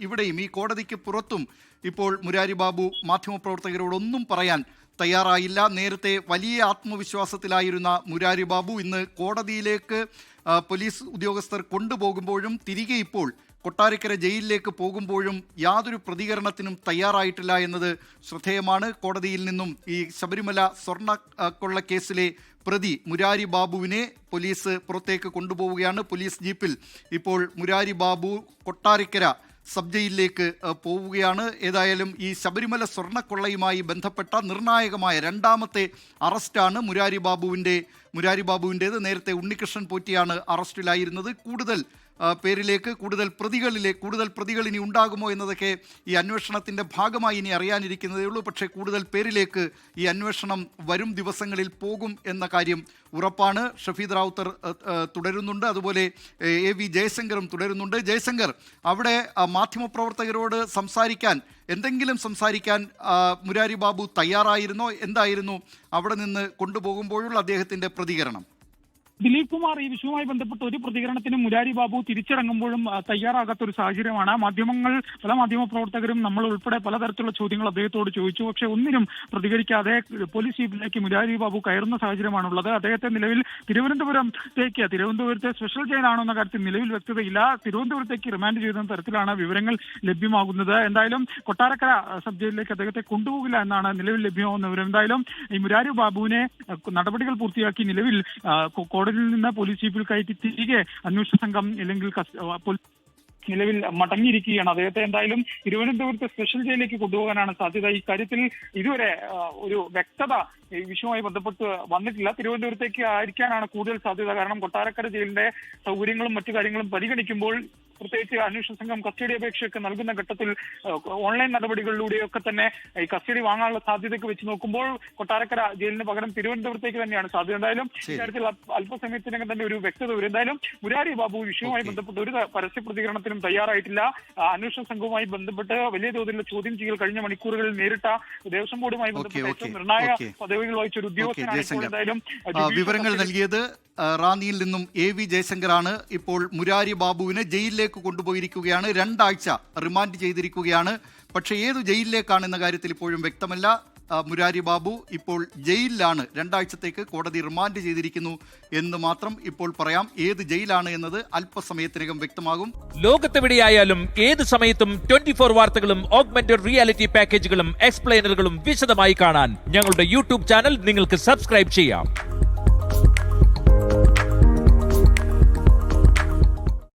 ഇവിടെയും ഈ കോടതിക്ക് പുറത്തും ഇപ്പോൾ മുരാരി ബാബു മാധ്യമപ്രവർത്തകരോടൊന്നും പറയാൻ തയ്യാറായില്ല. നേരത്തെ വലിയ ആത്മവിശ്വാസത്തിലായിരുന്ന മുരാരി ബാബു ഇന്ന് കോടതിയിലേക്ക് പോലീസ് ഉദ്യോഗസ്ഥർ കൊണ്ടുപോകുമ്പോഴും തിരികെ ഇപ്പോൾ കൊട്ടാരക്കര ജയിലിലേക്ക് പോകുമ്പോഴും യാതൊരു പ്രതികരണത്തിനും തയ്യാറായിട്ടില്ല എന്നത് ശ്രദ്ധേയമാണ്. കോടതിയിൽ നിന്നും ഈ ശബരിമല സ്വർണ്ണ കൊള്ളക്കേസിലെ പ്രതി മുരാരി ബാബുവിനെ പോലീസ് പുറത്തേക്ക് കൊണ്ടുപോവുകയാണ്. പോലീസ് ജീപ്പിൽ ഇപ്പോൾ മുരാരി ബാബു കൊട്ടാരക്കര സബ് ജയിലിലേക്ക് പോവുകയാണ്. ഏതായാലും ഈ ശബരിമല സ്വർണ്ണക്കൊള്ളയുമായി ബന്ധപ്പെട്ട നിർണായകമായ രണ്ടാമത്തെ അറസ്റ്റാണ് മുരാരി ബാബുവിൻ്റേത്. നേരത്തെ ഉണ്ണികൃഷ്ണൻ പോറ്റിയാണ് അറസ്റ്റിലായിരുന്നത്. കൂടുതൽ കൂടുതൽ പ്രതികൾ ഇനി ഉണ്ടാകുമോ എന്നതൊക്കെ ഈ അന്വേഷണത്തിൻ്റെ ഭാഗമായി ഇനി അറിയാനിരിക്കുന്നതേ ഉള്ളൂ. പക്ഷേ കൂടുതൽ പേരിലേക്ക് ഈ അന്വേഷണം വരും ദിവസങ്ങളിൽ പോകും എന്ന കാര്യം ഉറപ്പാണ്. ഷഫീദ് റാവുത്തർ തുടരുന്നുണ്ട്, അതുപോലെ AV ജയശങ്കറും തുടരുന്നുണ്ട്. ജയശങ്കർ, അവിടെ മാധ്യമപ്രവർത്തകരോട് എന്തെങ്കിലും സംസാരിക്കാൻ മുരാരി ബാബു തയ്യാറായിരുന്നോ? എന്തായിരുന്നു അവിടെ നിന്ന് കൊണ്ടുപോകുമ്പോഴുള്ള അദ്ദേഹത്തിൻ്റെ പ്രതികരണം? ദിലീപ് കുമാർ, ഈ വിഷയവുമായി ബന്ധപ്പെട്ട് ഒരു പ്രതികരണത്തിനും മുരാരി ബാബു തിരിച്ചിറങ്ങുമ്പോഴും തയ്യാറാകാത്ത ഒരു സാഹചര്യമാണ്. പല മാധ്യമപ്രവർത്തകരും നമ്മൾ ഉൾപ്പെടെ പലതരത്തിലുള്ള ചോദ്യങ്ങൾ അദ്ദേഹത്തോട് ചോദിച്ചു. പക്ഷേ ഒന്നിനും പ്രതികരിക്കാതെ പോലീസ് ജീപ്പിലേക്ക് മുരാരി ബാബു കയറുന്ന സാഹചര്യമാണുള്ളത്. അദ്ദേഹത്തെ നിലവിൽ തിരുവനന്തപുരത്തെ സ്പെഷ്യൽ ജയിലാണോ എന്ന കാര്യത്തിൽ നിലവിൽ വ്യക്തതയില്ല. തിരുവനന്തപുരത്തേക്ക് റിമാൻഡ് ചെയ്യുന്ന തരത്തിലാണ് വിവരങ്ങൾ ലഭ്യമാകുന്നത്. എന്തായാലും കൊട്ടാരക്കര സബ് ജയിലിലേക്ക് അദ്ദേഹത്തെ കൊണ്ടുപോകില്ല എന്നാണ് നിലവിൽ ലഭ്യമാകുന്ന വിവരം. എന്തായാലും ഈ മുരാരി ബാബുവിനെ നടപടികൾ പൂർത്തിയാക്കി നിലവിൽ കോടതിയിൽ നിന്ന് പോലീസ് ജീപ്പിൽ കയറ്റി തിരികെ അന്വേഷണ സംഘം അല്ലെങ്കിൽ നിലവിൽ മടങ്ങിയിരിക്കുകയാണ്. അദ്ദേഹത്തെ എന്തായാലും തിരുവനന്തപുരത്തെ സ്പെഷ്യൽ ജയിലിലേക്ക് കൊണ്ടുപോകാനാണ് സാധ്യത. ഈ കാര്യത്തിൽ ഇതുവരെ ഒരു വ്യക്തത ഈ വിഷയവുമായി ബന്ധപ്പെട്ട് വന്നിട്ടില്ല. തിരുവനന്തപുരത്തേക്ക് ആയിരിക്കാനാണ് കൂടുതൽ സാധ്യത. കാരണം കൊട്ടാരക്കര ജയിലിന്റെ സൗകര്യങ്ങളും മറ്റു കാര്യങ്ങളും പരിഗണിക്കുമ്പോൾ, പ്രത്യേകിച്ച് അന്വേഷണ സംഘം കസ്റ്റഡി അപേക്ഷയൊക്കെ നൽകുന്ന ഘട്ടത്തിൽ ഓൺലൈൻ നടപടികളിലൂടെയൊക്കെ തന്നെ ഈ കസ്റ്റഡി വാങ്ങാനുള്ള സാധ്യതയൊക്കെ വെച്ച് നോക്കുമ്പോൾ കൊട്ടാരക്കര ജയിലിന് പകരം തിരുവനന്തപുരത്തേക്ക് തന്നെയാണ് സാധ്യത. എന്തായാലും ഇക്കാര്യത്തിൽ അല്പസമയത്തിനകം തന്നെ ഒരു വ്യക്തത വരും. എന്തായാലും മുരാരി ബാബു വിഷയവുമായി ബന്ധപ്പെട്ട് ഒരു പരസ്യ പ്രതികരണത്തിനും തയ്യാറായിട്ടില്ല. അന്വേഷണ സംഘവുമായി ബന്ധപ്പെട്ട് വലിയ തോതിലുള്ള ചോദ്യം ചെയ്യൽ കഴിഞ്ഞ മണിക്കൂറുകളിൽ നേരിട്ട ദേവസ്വം ബോർഡുമായി ബന്ധപ്പെട്ട് ഏറ്റവും നിർണായക പദവികൾ വഹിച്ച ഒരു ഉദ്യോഗസ്ഥനാണ്. എന്തായാലും വിവരങ്ങൾ നൽകിയത് റാന്നിയിൽ നിന്നും AV ജയശങ്കറാണ്. ഇപ്പോൾ മുരാരി ബാബുവിനെ ജയിലിലേക്ക് കൊണ്ടുപോയിരിക്കുകയാണ്. 2 ആഴ്ച റിമാൻഡ് ചെയ്തിരിക്കുകയാണ്. പക്ഷേ ഏതു ജയിലിലേക്കാണെന്ന കാര്യത്തിൽ ഇപ്പോഴും വ്യക്തമല്ല. മുരാരി ബാബു ഇപ്പോൾ ജയിലിലാണ്. 2 ആഴ്ചത്തേക്ക് കോടതി റിമാൻഡ് ചെയ്തിരിക്കുന്നു എന്ന് മാത്രം ഇപ്പോൾ പറയാം. ഏത് ജയിലാണ് എന്നത് അല്പസമയത്തിനകം വ്യക്തമാകും. ലോകത്തെവിടെയായാലും ഏത് സമയത്തും 24 വാർത്തകളും ഓഗ്മെന്റഡ് റിയാലിറ്റി പാക്കേജുകളും എക്സ്പ്ലെയിനറുകളും വിശദമായി കാണാൻ ഞങ്ങളുടെ YouTube ചാനൽ നിങ്ങൾക്ക് സബ്സ്ക്രൈബ് ചെയ്യാം.